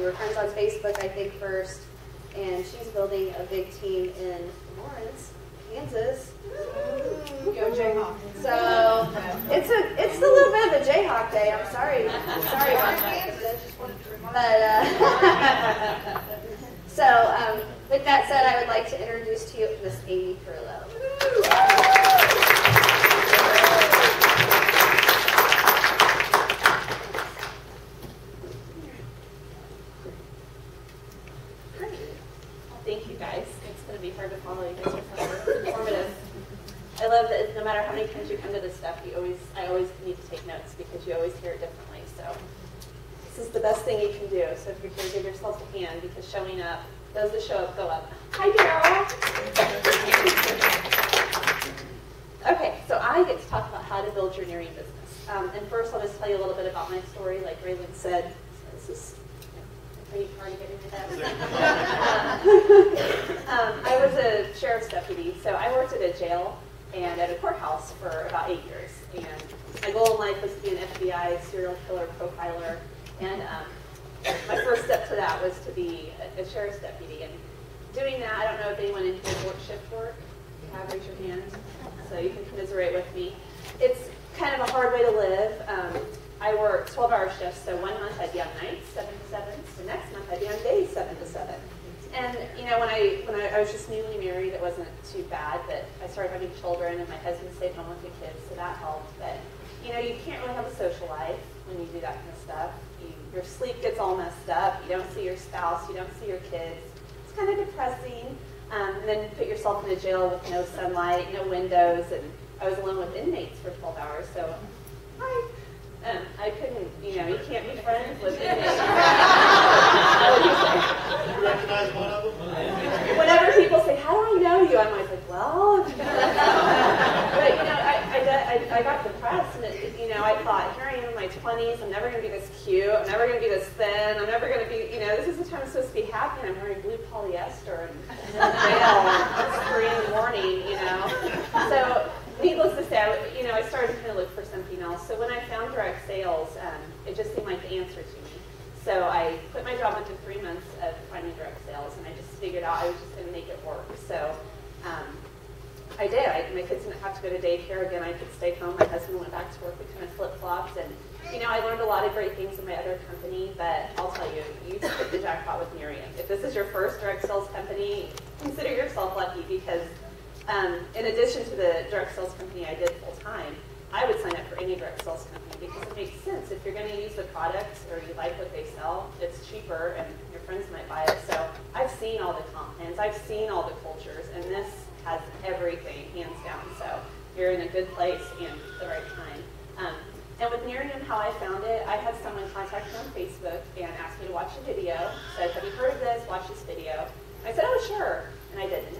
we were friends on Facebook, I think, first, and she's building a big team in Lawrence, Kansas. Go Jayhawk. So it's a little bit of a Jayhawk day. I'm sorry about that. But so with that said, I would like to introduce to you Miss Amy Carrillo. Thank you guys. It's going to be hard to follow. You guys are so informative. I love that no matter how many times you come to this stuff, I always need to take notes because you always hear it differently. So this is the best thing you can do. So if you're here, give yourself a hand because showing up, those that show up go up. Hi, Daryl. Okay, so I get to talk about how to build your Nerium business. And first, I'll just tell you a little bit about my story. Like Raylan said, so this is pretty hard to get into that. I was a sheriff's deputy, so I worked at a jail and at a courthouse for about 8 years. And my goal in life was to be an FBI serial killer profiler. And my first step to that was to be a sheriff's deputy. And doing that, I don't know if anyone in here works shift work. If you have, raise your hand so you can commiserate with me. It's kind of a hard way to live. I work 12-hour shifts, so 1 month I'd be on nights, 7 to 7. The next month I'd be on days, 7 to 7. And you know, when I was just newly married, it wasn't too bad. But I started having children, and my husband stayed home with the kids, so that helped. But you know, you can't really have a social life when you do that kind of stuff. Your sleep gets all messed up. You don't see your spouse. You don't see your kids. It's kind of depressing. And then you put yourself in a jail with no sunlight, no windows, and I was alone with inmates for 12 hours. So, hi. I couldn't, you know, you can't be friends with inmates. Recognize one of them? Whenever people say, how do I know you? I'm always like, well, but you know, I got depressed, and you know, I thought, here I am in my 20s, I'm never going to be this cute, I'm never going to be this thin, I'm never going to be, you know, this is the time I'm supposed to be happy, and I'm wearing blue polyester and it's 3 in the morning, you know. So, needless to say, I started to kind of look for something else. So when I found direct sales, it just seemed like the answer to me. So I quit my job after 3 months of finding direct sales, and I just figured out I was just going to make it work. So I did. My kids didn't have to go to daycare again. I could stay home. My husband went back to work. We kind of flip-flopped. And, you know, I learned a lot of great things in my other company, but I'll tell you, you hit the jackpot with Nerium. If this is your first direct sales company, consider yourself lucky because in addition to the direct sales company I did full-time, I would sign up for any direct sales company because it makes sense. If you're going to use the product or you like what they sell, it's cheaper and your friends might buy it. So I've seen all the comp plans, I've seen all the cultures, and this has everything, hands down. So you're in a good place and the right time. And with Nerium, how I found it, I had someone contact me on Facebook and ask me to watch a video. Said, have you heard of this? Watch this video. I said, oh, sure. And I didn't.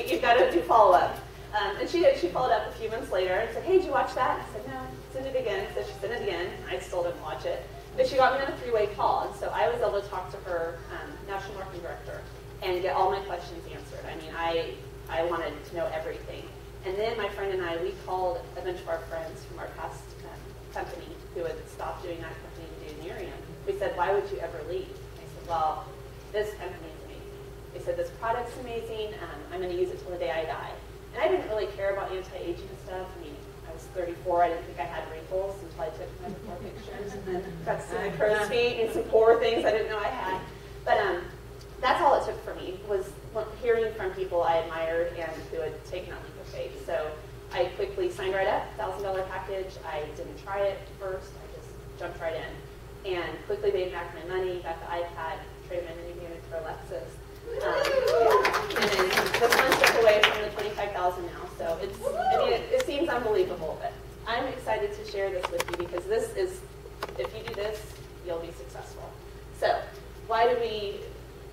You've got to do follow-up. And she did. She followed up a few months later and said, hey, did you watch that? And I said, no, send it again. So she sent it again. I still didn't watch it. But she got me on a 3-way call. And so I was able to talk to her national marketing director and get all my questions answered. I mean, I wanted to know everything. And then my friend and I, we called a bunch of our friends from our past company who had stopped doing that company to do Nerium. We said, why would you ever leave? And I said, well, this company is amazing. They said, this product's amazing. I'm going to use it till the day I die. And I didn't really care about anti-aging stuff. I mean, I was 34. I didn't think I had wrinkles until I took my before pictures and then got some crow's feet and some pore things I didn't know I had. But that's all it took for me was hearing from people I admired and who had taken that leap of faith. So I quickly signed right up, $1,000 package. I didn't try it first. I just jumped right in and quickly made back my money, got the iPad, traded my mini unit for a Lexus. And then this one took away from the $25,000 now. So it's, I mean, it seems unbelievable, but I'm excited to share this with you because this is, if you do this, you'll be successful. So why do we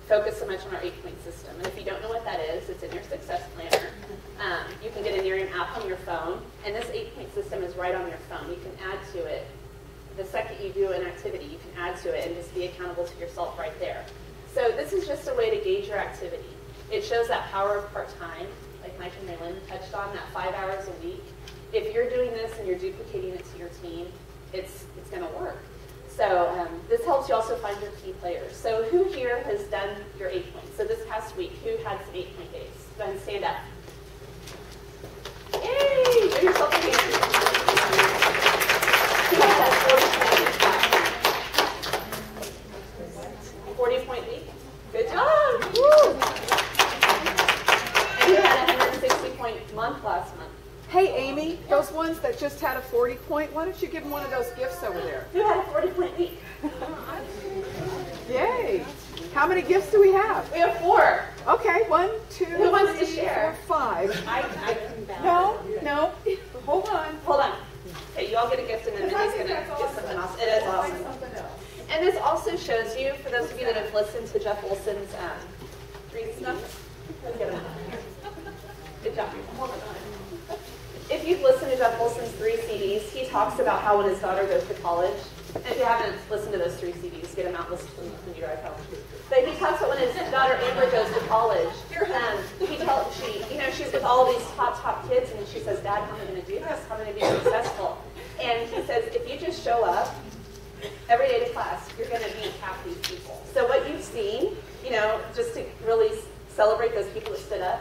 focus so much on our 8-point system? And if you don't know what that is, it's in your success planner. You can get a Nerium app on your phone, and this 8-point system is right on your phone. You can add to it. The second you do an activity, you can add to it and just be accountable to yourself right there. So this is just a way to gauge your activity. It shows that power of part-time, like Mike and Raylan touched on, that 5 hours a week. If you're doing this and you're duplicating it to your team, it's going to work. So this helps you also find your key players. So who here has done your 8 points? So this past week, who had some 8-point days? Go ahead and stand up. Yay! Give yourself a hand. Who had that 40-point week? Good job! Woo! And who had a 160-point month last month? Hey, Amy, those ones that just had a 40-point, why don't you give them one of those gifts over there? Who had a 40-point week? Yay. How many gifts do we have? We have 4. Okay, 1, 2, Who wants to 3, share? 4, 5. I can balance. No. Hold on. Hold on. Okay, you all get a gift and then Minnie's going to get something else. It is awesome. And this also shows you, for those of you that have listened to Jeff Olson's 3 stuff. Good job. Hold on. If you've listened to Jeff Olson's 3 CDs, he talks about how when his daughter goes to college, and if you haven't listened to those 3 CDs, get them out and listen to them when you drive home. But he talks about when his daughter Amber goes to college, she's with all these top kids, and she says, Dad, how am I going to do this? How am I going to be successful? And he says, if you just show up every day to class, you're going to beat half these people. So what you've seen, just to really celebrate those people that stood up,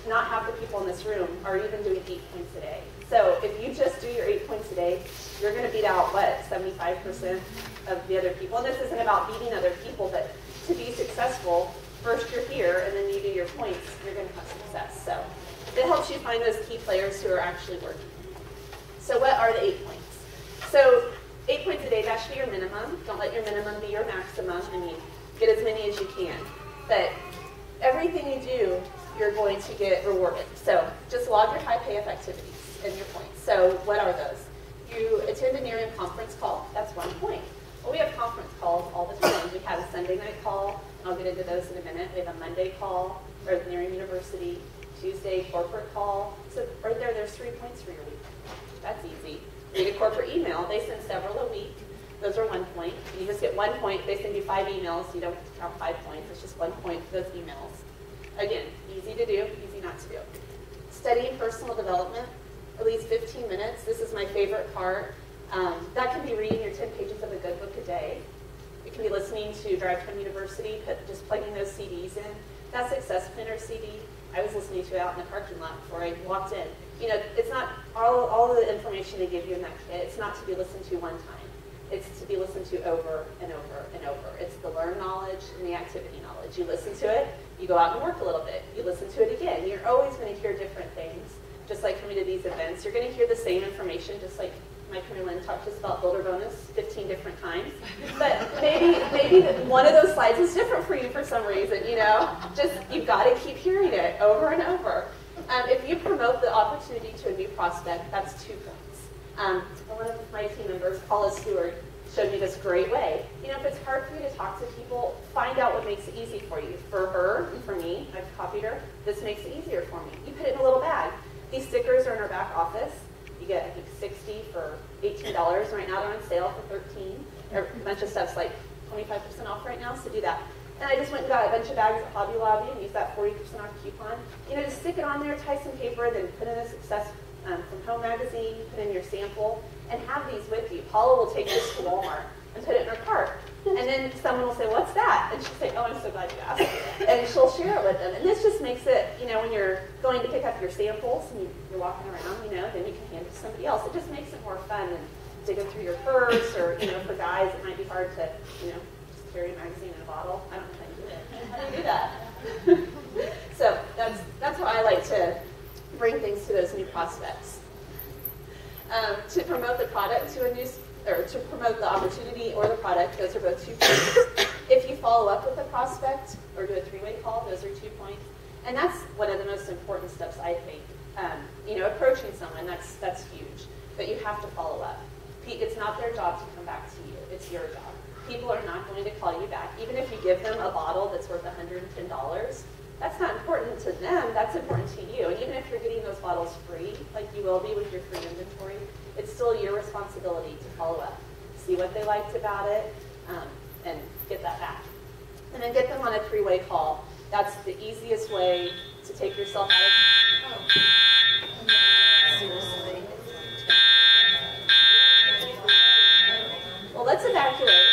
not half the people in this room are even doing 8 points a day. So if you just do your 8 points a day, you're going to beat out, 75% of the other people. And this isn't about beating other people, but to be successful, first you're here, and then you do your points, you're going to have success. So it helps you find those key players who are actually working. So what are the 8 points? So 8 points a day, that should be your minimum. Don't let your minimum be your maximum. Get as many as you can. But everything you do, you're going to get rewarded. So just log your high payoff activities and your points. So what are those? You attend a Nerium conference call. That's 1 point. Well, we have conference calls all the time. We have a Sunday night call, and I'll get into those in a minute. We have a Monday call, or at Nerium University, Tuesday corporate call. So right there's 3 points for your week. That's easy. Read a corporate email. They send several a week. Those are 1 point. You just get 1 point. They send you 5 emails. You don't count 5 points. It's just 1 point for those emails. Again, easy to do, easy not to do. Studying personal development, at least 15 minutes. This is my favorite part. That can be reading your 10 pages of a good book a day. It can be listening to Drive Time University, just plugging those CDs in. That Success Planner CD, I was listening to it out in the parking lot before I walked in. It's not all the information they give you in that kit. It's not to be listened to one time. It's to be listened to over and over and over. It's the learned knowledge and the activity knowledge. You listen to it, you go out and work a little bit. You listen to it again. You're always going to hear different things. Just like coming to these events, you're going to hear the same information, just like Mike and Lynn talked to us about builder bonus 15 different times. But maybe one of those slides is different for you for some reason, Just, you've got to keep hearing it over and over. If you promote the opportunity to a new prospect, that's 2 points. One of my team members, Paula Stewart, showed me this great way. If it's hard for you to talk to people, find out what makes it easy for you. For her and for me, I've copied her, this makes it easier for me. You put it in a little bag. These stickers are in our back office. You get, I think, 60 for $18. Right now they're on sale for $13. A bunch of stuff's like 25% off right now, so do that. And I just went and got a bunch of bags at Hobby Lobby and used that 40% off coupon. Just stick it on there, tie some paper, then put in a Success from Home magazine, put in your sample, and have these with you. Paula will take this to Walmart and put it in her cart. And then someone will say, what's that? And she'll say, oh, I'm so glad you asked. And she'll share it with them. And this just makes it, when you're going to pick up your samples and you're walking around, then you can hand it to somebody else. It just makes it more fun than digging through your purse, or, for guys, it might be hard to, just carry a magazine in a bottle. I don't know how you do it. How do you do that? So that's how I like to bring things to those new prospects. To promote the product to a new, or to promote the opportunity or the product, those are both 2 points. If you follow up with a prospect or do a 3-way call, those are 2 points. And that's one of the most important steps, I think. Approaching someone, that's huge. But you have to follow up. It's not their job to come back to you. It's your job. People are not going to call you back. Even if you give them a bottle that's worth $110, that's not important to them, that's important to you. And even if you're getting those bottles free, like you will be with your free inventory, it's still your responsibility to follow up. See what they liked about it, and get that back. And then get them on a 3-way call. That's the easiest way to take yourself out of... Seriously. Well, let's evacuate.